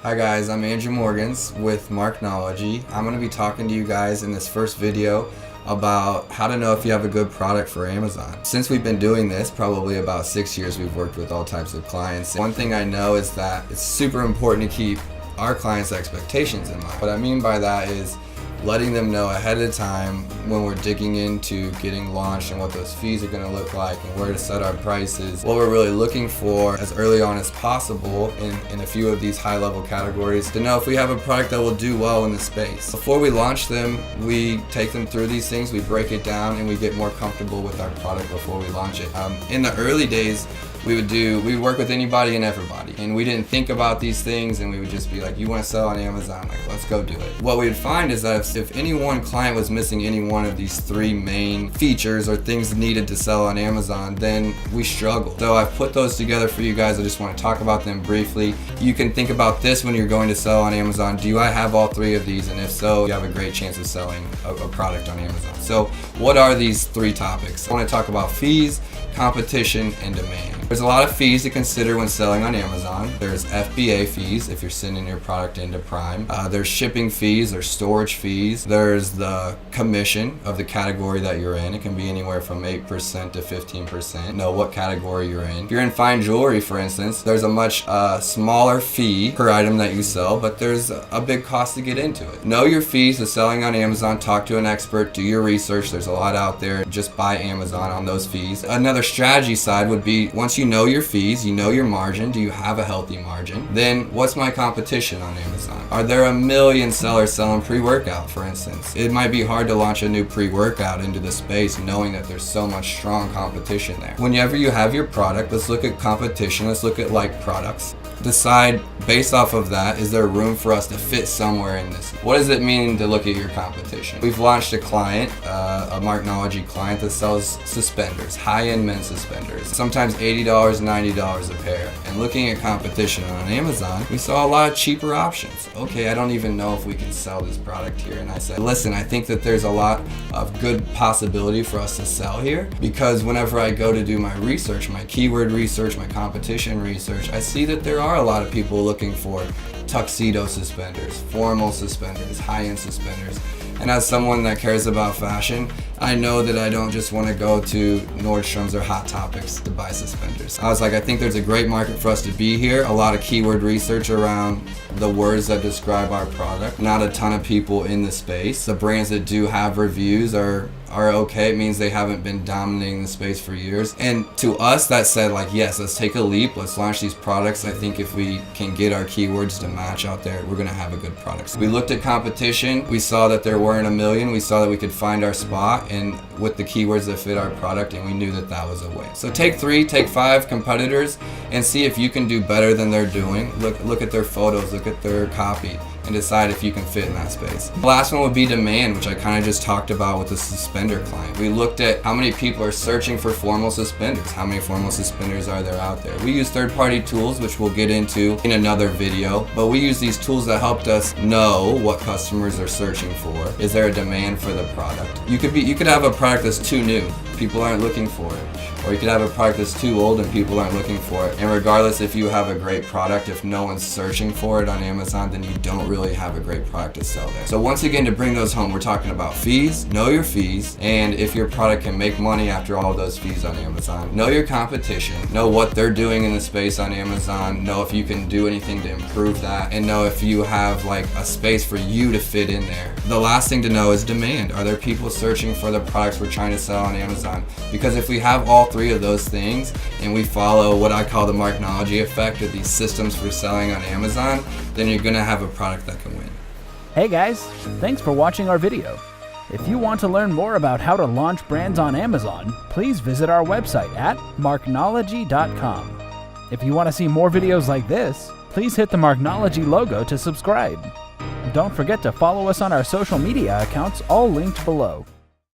Hi guys, I'm Andrew Morgans with Marknology. I'm going to be talking to you guys in this first video about how to know if you have a good product for Amazon. Since we've been doing this, probably about 6 years, we've worked with all types of clients. One thing I know is that it's super important to keep our clients' expectations in mind. What I mean by that is letting them know ahead of time when we're digging into getting launched and what those fees are going to look like and where to set our prices, what we're really looking for as early on as possible in a few of these high-level categories to know if we have a product that will do well in the space. Before we launch them, we take them through these things, we break it down, and we get more comfortable with our product before we launch it. In the early days, we would work with anybody and everybody, and we didn't think about these things, and we would just be like, you want to sell on Amazon, like, let's go do it. What we would find is that if any one client was missing any one of these three main features or things needed to sell on Amazon, then we struggled. So I've put those together for you guys. I just want to talk about them briefly. You can think about this when you're going to sell on Amazon. Do I have all three of these? And if so, you have a great chance of selling a product on Amazon. So what are these three topics? I want to talk about fees, competition, and demand. There's a lot of fees to consider when selling on Amazon. There's FBA fees if you're sending your product into Prime. There's shipping fees, there's storage fees. There's the commission of the category that you're in. It can be anywhere from 8% to 15%. Know what category you're in. If you're in fine jewelry, for instance, there's a much smaller fee per item that you sell, but there's a big cost to get into it. Know your fees of selling on Amazon. Talk to an expert. Do your research. There's a lot out there. Just buy Amazon on those fees. Another strategy side would be, once you know your fees, you know your margin, do you have a healthy margin? Then what's my competition on Amazon? Are there a million sellers selling pre-workout, for instance? It might be hard to launch a new pre-workout into the space knowing that there's so much strong competition there. Whenever you have your product, let's look at competition, let's look at like products. Decide based off of that, is there room for us to fit somewhere in this? What does it mean to look at your competition? We've launched a client, a Marknology client that sells suspenders, high-end men's suspenders, sometimes $80, $90 a pair. And looking at competition on Amazon, we saw a lot of cheaper options. Okay, I don't even know if we can sell this product here. And I said, listen, I think that there's a lot of good possibility for us to sell here, because whenever I go to do my research, my keyword research, my competition research, I see that there are a lot of people looking for tuxedo suspenders, formal suspenders, high-end suspenders. And as someone that cares about fashion, I know that I don't just want to go to Nordstrom's or Hot Topics to buy suspenders. I was like, I think there's a great market for us to be here. A lot of keyword research around the words that describe our product. Not a ton of people in the space. The brands that do have reviews are okay. It means they haven't been dominating the space for years. And to us, that said, like, yes, let's take a leap. Let's launch these products. I think if we can get our keywords to match out there, we're going to have a good product. So we looked at competition. We saw that there weren't a million. We saw that we could find our spot and with the keywords that fit our product, and we knew that that was a win. So take 3, take 5 competitors and see if you can do better than they're doing. Look at their photos, look at their copy, and decide if you can fit in that space. The last one would be demand, which I kind of just talked about with the suspender client. We looked at how many people are searching for formal suspenders. How many formal suspenders are there out there? We use third-party tools, which we'll get into in another video, but we use these tools that helped us know what customers are searching for. Is there a demand for the product? You could have a product that's too new. People aren't looking for it. Or you could have a product that's too old and people aren't looking for it. And regardless if you have a great product, if no one's searching for it on Amazon, then you don't really have a great product to sell there. So once again, to bring those home, we're talking about fees, know your fees, and if your product can make money after all of those fees on Amazon. Know your competition, know what they're doing in the space on Amazon, know if you can do anything to improve that, and know if you have like a space for you to fit in there. The last thing to know is demand. Are there people searching for the products we're trying to sell on Amazon? Because if we have all 3 of those things and we follow what I call the Marknology effect, or these systems for selling on Amazon, then you're gonna have a product that can win. Hey guys, thanks for watching our video. If you want to learn more about how to launch brands on Amazon, please visit our website at marknology.com. If you want to see more videos like this, please hit the Marknology logo to subscribe. Don't forget to follow us on our social media accounts, all linked below.